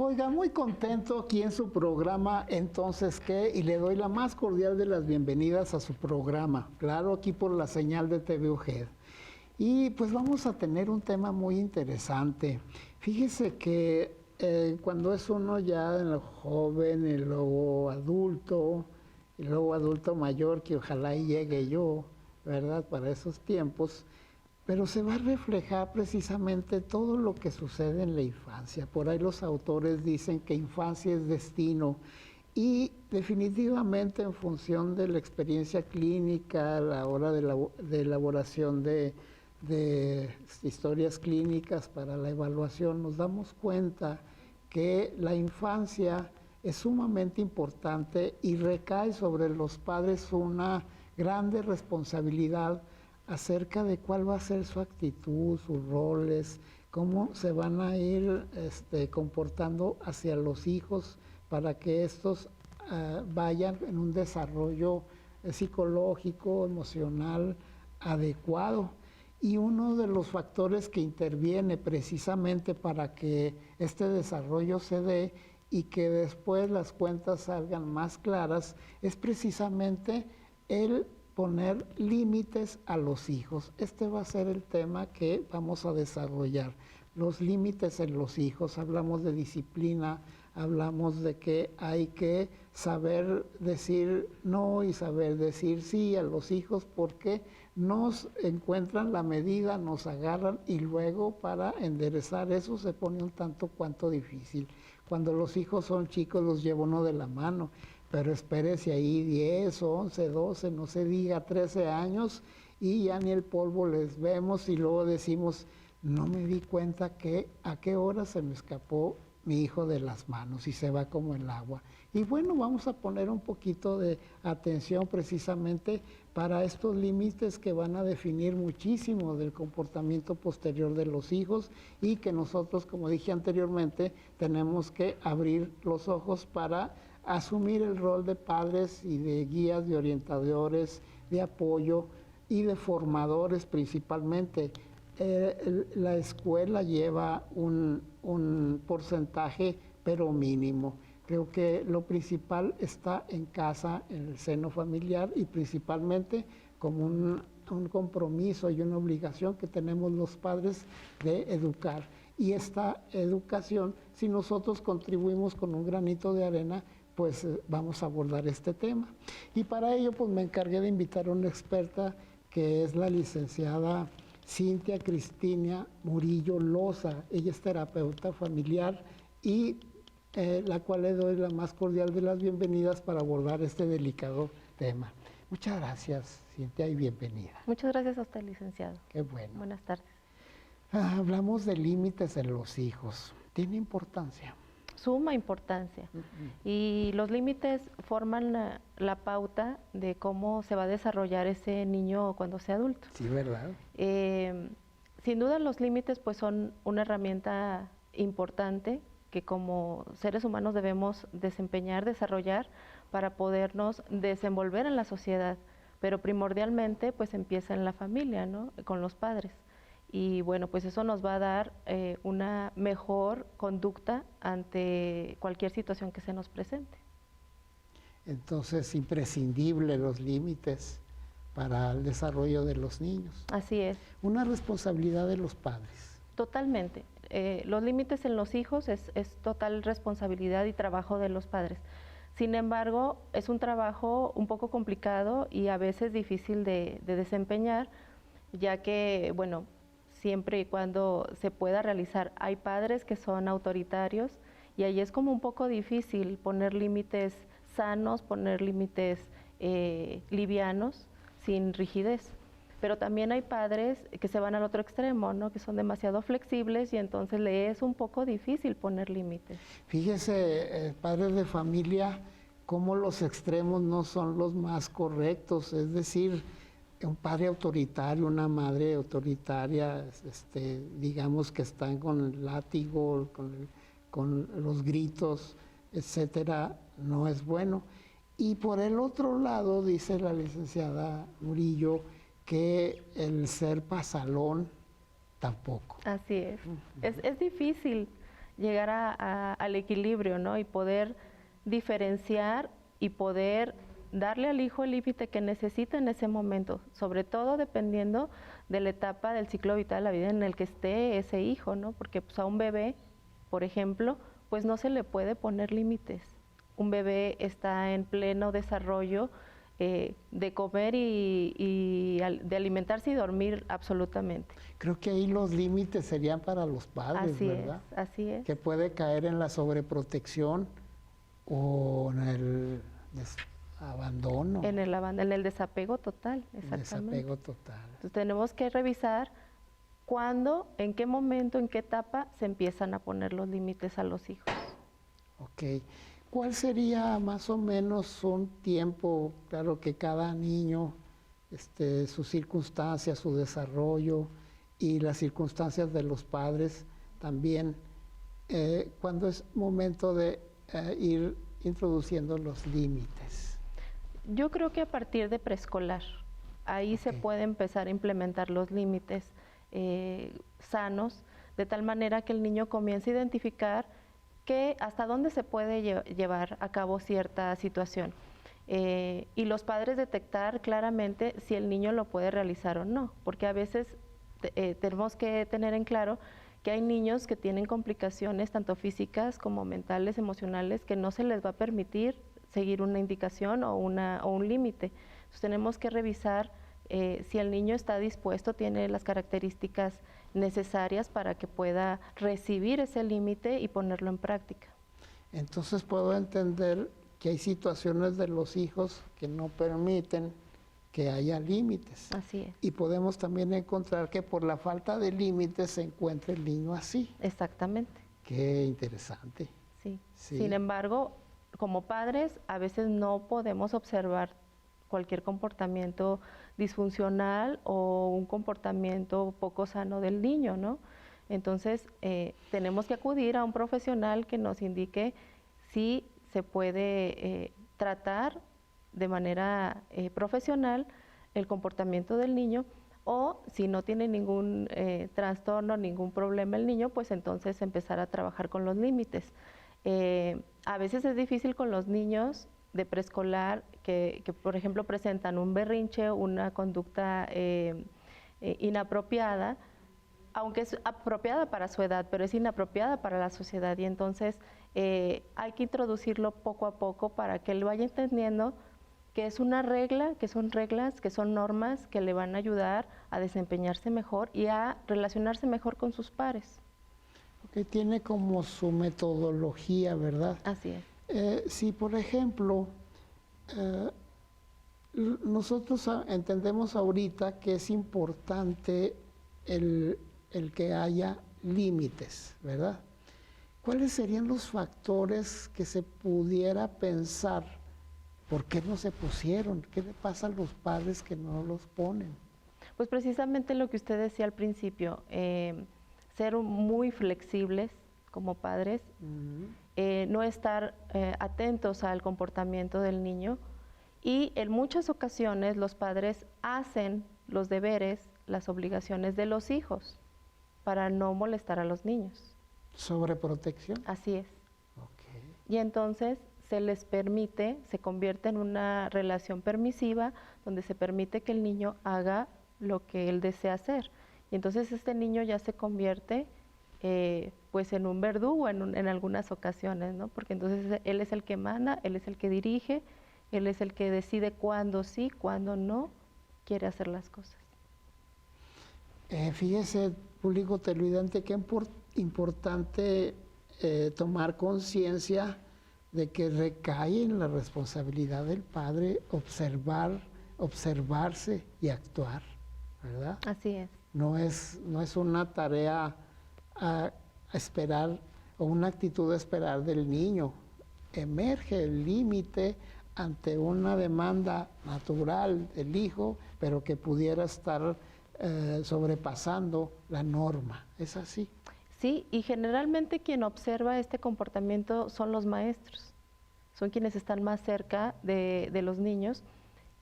Oiga, muy contento aquí en su programa, Entonces ¿qué? Y le doy la más cordial de las bienvenidas a su programa, claro, aquí por la señal de TV UGED. Y pues vamos a tener un tema muy interesante. Fíjese que cuando es uno ya en lo joven, y luego adulto mayor, que ojalá y llegue yo, ¿verdad? Para esos tiempos, pero se va a reflejar precisamente todo lo que sucede en la infancia. Por ahí los autores dicen que infancia es destino y definitivamente en función de la experiencia clínica, a la hora de elaboración de historias clínicas para la evaluación, nos damos cuenta que la infancia es sumamente importante y recae sobre los padres una grande responsabilidad acerca de cuál va a ser su actitud, sus roles, cómo se van a ir comportando hacia los hijos para que estos vayan en un desarrollo psicológico, emocional adecuado. Y uno de los factores que interviene precisamente para que este desarrollo se dé y que después las cuentas salgan más claras es precisamente el poner límites a los hijos. Este va a ser el tema que vamos a desarrollar. Los límites en los hijos. Hablamos de disciplina, hablamos de que hay que saber decir no y saber decir sí a los hijos porque nos encuentran la medida, nos agarran y luego para enderezar eso se pone un tanto cuanto difícil. Cuando los hijos son chicos los lleva uno de la mano, pero espérese ahí 10, 11, 12, no se diga 13 años y ya ni el polvo les vemos y luego decimos, no me di cuenta que a qué hora se me escapó mi hijo de las manos y se va como el agua. Y bueno, vamos a poner un poquito de atención precisamente para estos límites que van a definir muchísimo del comportamiento posterior de los hijos y que nosotros, como dije anteriormente, tenemos que abrir los ojos para asumir el rol de padres y de guías, de orientadores, de apoyo y de formadores principalmente. La escuela lleva un porcentaje, pero mínimo. Creo que lo principal está en casa, en el seno familiar y principalmente como un compromiso y una obligación que tenemos los padres de educar. Y esta educación, si nosotros contribuimos con un granito de arena, pues vamos a abordar este tema. Y para ello, pues me encargué de invitar a una experta que es la licenciada Cintia Cristina Murillo Loza. Ella es terapeuta familiar y la cual le doy la más cordial de las bienvenidas para abordar este delicado tema. Muchas gracias, Cintia, y bienvenida. Muchas gracias a usted, licenciado. Qué bueno. Buenas tardes. Hablamos de límites en los hijos. ¿Tiene importancia? Suma importancia. Y los límites forman la pauta de cómo se va a desarrollar ese niño cuando sea adulto. Sí, ¿verdad? Sin duda los límites pues son una herramienta importante que como seres humanos debemos desempeñar, desarrollar para podernos desenvolver en la sociedad, pero primordialmente pues empieza en la familia, ¿no? Con los padres. Y bueno, pues eso nos va a dar una mejor conducta ante cualquier situación que se nos presente. Entonces, imprescindible los límites para el desarrollo de los niños. Así es. Una responsabilidad de los padres. Totalmente. Los límites en los hijos es total responsabilidad y trabajo de los padres. Sin embargo, es un trabajo un poco complicado y a veces difícil de desempeñar, ya que, bueno, siempre y cuando se pueda realizar. Hay padres que son autoritarios y ahí es como un poco difícil poner límites sanos, poner límites livianos, sin rigidez. Pero también hay padres que se van al otro extremo, ¿no? Que son demasiado flexibles y entonces le es un poco difícil poner límites. Fíjese, padres de familia, cómo los extremos no son los más correctos, es decir, un padre autoritario, una madre autoritaria, digamos que están con el látigo, con los gritos, etcétera, no es bueno. Y por el otro lado, dice la licenciada Murillo, que el ser pasalón tampoco. Así es. Es difícil, llegar al equilibrio, ¿no? Y poder diferenciar y poder darle al hijo el límite que necesita en ese momento, sobre todo dependiendo de la etapa del ciclo vital de la vida en el que esté ese hijo, ¿no? Porque pues, a un bebé, por ejemplo, pues no se le puede poner límites. Un bebé está en pleno desarrollo de comer de alimentarse y dormir absolutamente. Creo que ahí los límites serían para los padres, Así ¿verdad? es, así es. Que puede caer en la sobreprotección o en el abandono. En el desapego total, exactamente. El desapego total. Entonces tenemos que revisar cuándo, en qué momento, en qué etapa se empiezan a poner los límites a los hijos. Ok. ¿Cuál sería más o menos un tiempo, claro que cada niño, sus circunstancias, su desarrollo y las circunstancias de los padres también, cuándo es momento de ir introduciendo los límites? Yo creo que a partir de preescolar, ahí se puede empezar a implementar los límites sanos, de tal manera que el niño comience a identificar que hasta dónde se puede llevar a cabo cierta situación. Y los padres detectar claramente si el niño lo puede realizar o no, porque a veces tenemos que tener en claro que hay niños que tienen complicaciones tanto físicas como mentales, emocionales, que no se les va a permitir seguir una indicación o un límite. Entonces tenemos que revisar si el niño está dispuesto, tiene las características necesarias para que pueda recibir ese límite y ponerlo en práctica. Entonces puedo entender que hay situaciones de los hijos que no permiten que haya límites. Así es. Y podemos también encontrar que por la falta de límites se encuentra el niño así. Exactamente. Qué interesante. Sí. Sí. Sin embargo, como padres, a veces no podemos observar cualquier comportamiento disfuncional o un comportamiento poco sano del niño, ¿no? Entonces, tenemos que acudir a un profesional que nos indique si se puede tratar de manera profesional el comportamiento del niño, o si no tiene ningún trastorno, ningún problema el niño, pues entonces empezar a trabajar con los límites. A veces es difícil con los niños de preescolar que, por ejemplo, presentan un berrinche, una conducta inapropiada, aunque es apropiada para su edad, pero es inapropiada para la sociedad, y entonces hay que introducirlo poco a poco para que él vaya entendiendo que es una regla, que son reglas, que son normas que le van a ayudar a desempeñarse mejor y a relacionarse mejor con sus pares. Que tiene como su metodología, ¿verdad? Así es. Si, por ejemplo, nosotros entendemos ahorita que es importante el que haya límites, ¿verdad? ¿Cuáles serían los factores que se pudiera pensar? ¿Por qué no se pusieron? ¿Qué le pasa a los padres que no los ponen? Pues precisamente lo que usted decía al principio, ser muy flexibles como padres, no estar atentos al comportamiento del niño, y en muchas ocasiones los padres hacen los deberes, las obligaciones de los hijos para no molestar a los niños. ¿Sobreprotección? Así es. Okay. Y entonces se les permite, se convierte en una relación permisiva donde se permite que el niño haga lo que él desea hacer. Y entonces este niño ya se convierte pues en un verdugo en algunas ocasiones, ¿no? Porque entonces él es el que manda, él es el que dirige, él es el que decide cuándo sí, cuándo no quiere hacer las cosas. Fíjese, público televidente, qué importante tomar conciencia de que recae en la responsabilidad del padre observarse y actuar, ¿verdad? Así es. No es una tarea a esperar o una actitud a esperar del niño. Emerge el límite ante una demanda natural del hijo, pero que pudiera estar sobrepasando la norma. ¿Es así? Sí, y generalmente quien observa este comportamiento son los maestros, son quienes están más cerca de los niños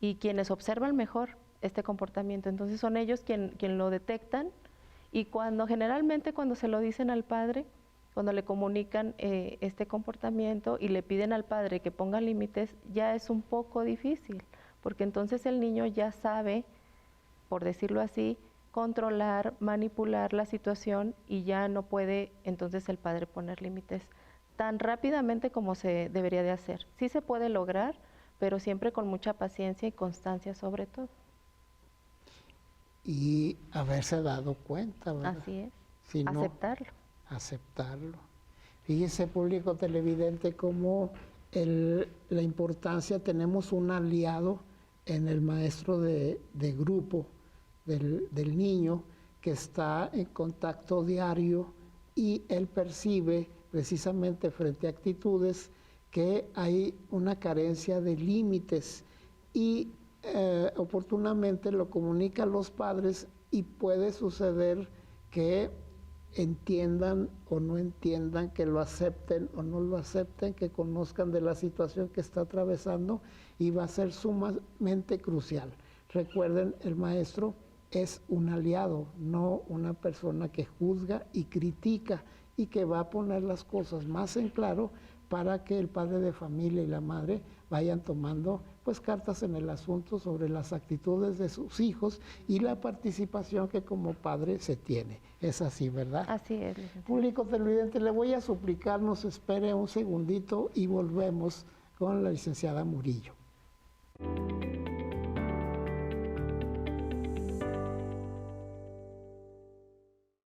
y quienes observan mejor este comportamiento. Entonces son ellos quien lo detectan, y generalmente cuando se lo dicen al padre Cuando le comunican este comportamiento y le piden al padre que ponga límites, ya es un poco difícil, porque entonces el niño ya sabe, por decirlo así, controlar, manipular la situación y ya no puede entonces el padre poner límites tan rápidamente como se debería de hacer. Sí se puede lograr, pero siempre con mucha paciencia y constancia sobre todo. Y haberse dado cuenta, ¿verdad? Así es, Si no, aceptarlo. aceptarlo. Fíjese, público televidente, cómo la importancia, tenemos un aliado en el maestro de grupo del niño que está en contacto diario y él percibe precisamente frente a actitudes que hay una carencia de límites y oportunamente lo comunica a los padres y puede suceder que entiendan o no entiendan, que lo acepten o no lo acepten, que conozcan de la situación que está atravesando y va a ser sumamente crucial. Recuerden, el maestro es un aliado, no una persona que juzga y critica y que va a poner las cosas más en claro para que el padre de familia y la madre vayan tomando pues cartas en el asunto sobre las actitudes de sus hijos y la participación que como padre se tiene. Es así, ¿verdad? Así es, licenciado. Público televidente, le voy a suplicar, nos espere un segundito y volvemos con la licenciada Murillo.